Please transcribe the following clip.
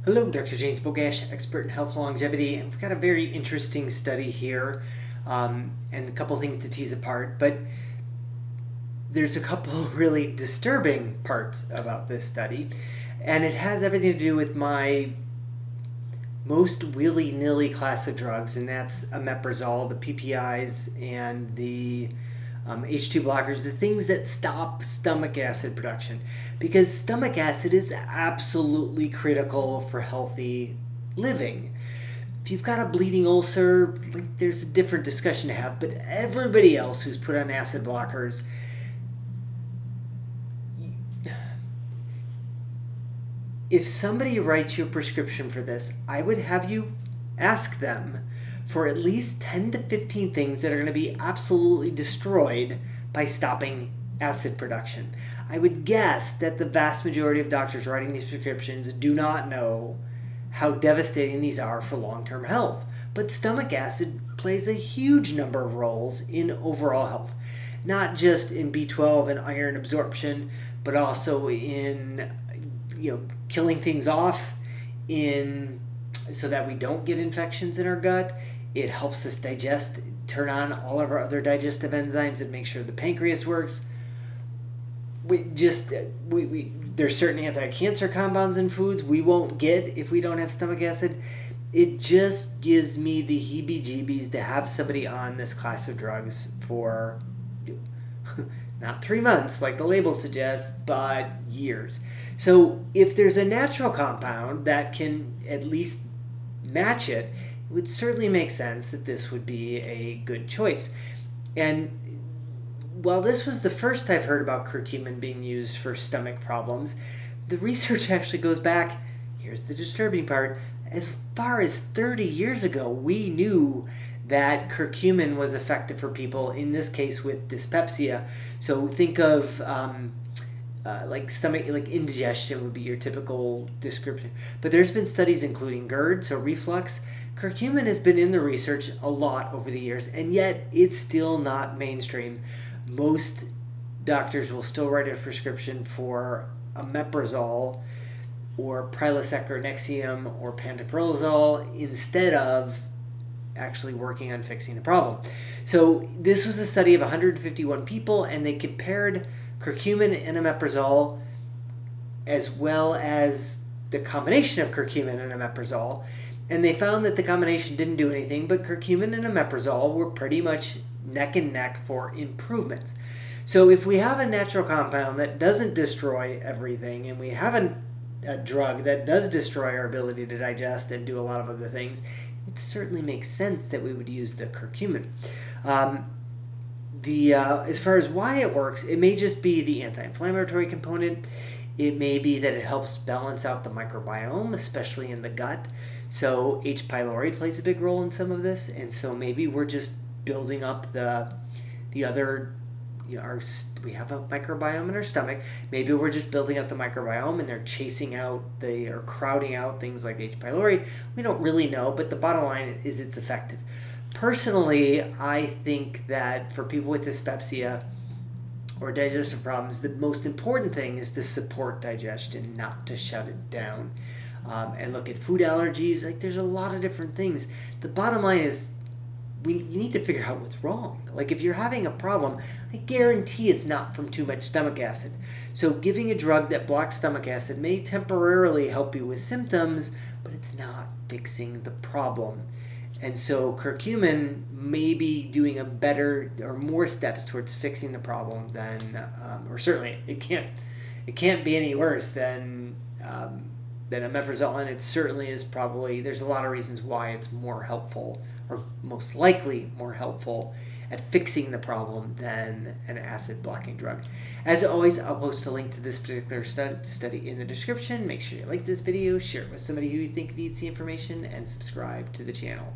Hello, Dr. James Bogash, expert in health longevity, and we've got a very interesting study here, and a couple things to tease apart, but there's a couple really disturbing parts about this study, and it has everything to do with my most willy-nilly class of drugs, and that's omeprazole, the PPIs, and the H2 blockers, the things that stop stomach acid production. Because stomach acid is absolutely critical for healthy living. If you've got a bleeding ulcer, there's a different discussion to have, but everybody else who's put on acid blockers, if somebody writes you a prescription for this, I would have you ask them for at least 10 to 15 things that are going to be absolutely destroyed by stopping acid production. I would guess that the vast majority of doctors writing these prescriptions do not know how devastating these are for long-term health. But stomach acid plays a huge number of roles in overall health, not just in B12 and iron absorption, but also in killing things off so that we don't get infections in our gut. It helps us digest, turn on all of our other digestive enzymes and make sure the pancreas works. There's certain anti-cancer compounds in foods we won't get if we don't have stomach acid. It just gives me the heebie-jeebies to have somebody on this class of drugs for not 3 months like the label suggests, but years. So if there's a natural compound that can at least match it, it would certainly make sense that this would be a good choice. And while this was the first I've heard about curcumin being used for stomach problems, the research actually goes back, here's the disturbing part, as far as 30 years ago, we knew that curcumin was effective for people, in this case with dyspepsia. So think of stomach, like indigestion would be your typical description. But there's been studies including GERD, so reflux. Curcumin has been in the research a lot over the years, and yet it's still not mainstream. Most doctors will still write a prescription for omeprazole or Prilosec or Nexium or pantoprazole instead of actually working on fixing the problem. So this was a study of 151 people, and they compared curcumin and omeprazole as well as the combination of curcumin and omeprazole, and they found that the combination didn't do anything, but curcumin and omeprazole were pretty much neck and neck for improvements. So if we have a natural compound that doesn't destroy everything, and we have a drug that does destroy our ability to digest and do a lot of other things, it certainly makes sense that we would use the curcumin. As far as why it works, it may just be the anti-inflammatory component. It may be that it helps balance out the microbiome, especially in the gut. So H. pylori plays a big role in some of this, and so maybe we're just building up the other. We have a microbiome in our stomach. Maybe we're just building up the microbiome, and they're chasing out or crowding out things like H. pylori. We don't really know, but the bottom line is it's effective. Personally, I think that for people with dyspepsia or digestive problems, the most important thing is to support digestion, not to shut it down. And look at food allergies. There's a lot of different things. The bottom line is you need to figure out what's wrong. If you're having a problem, I guarantee it's not from too much stomach acid. So giving a drug that blocks stomach acid may temporarily help you with symptoms, but it's not fixing the problem. And so curcumin may be doing a better or more steps towards fixing the problem than, or certainly it can't be any worse than omeprazole, and it certainly is probably, there's a lot of reasons why it's more helpful, or most likely more helpful at fixing the problem than an acid blocking drug. As always, I'll post a link to this particular study in the description. Make sure you like this video, share it with somebody who you think needs the information, and subscribe to the channel.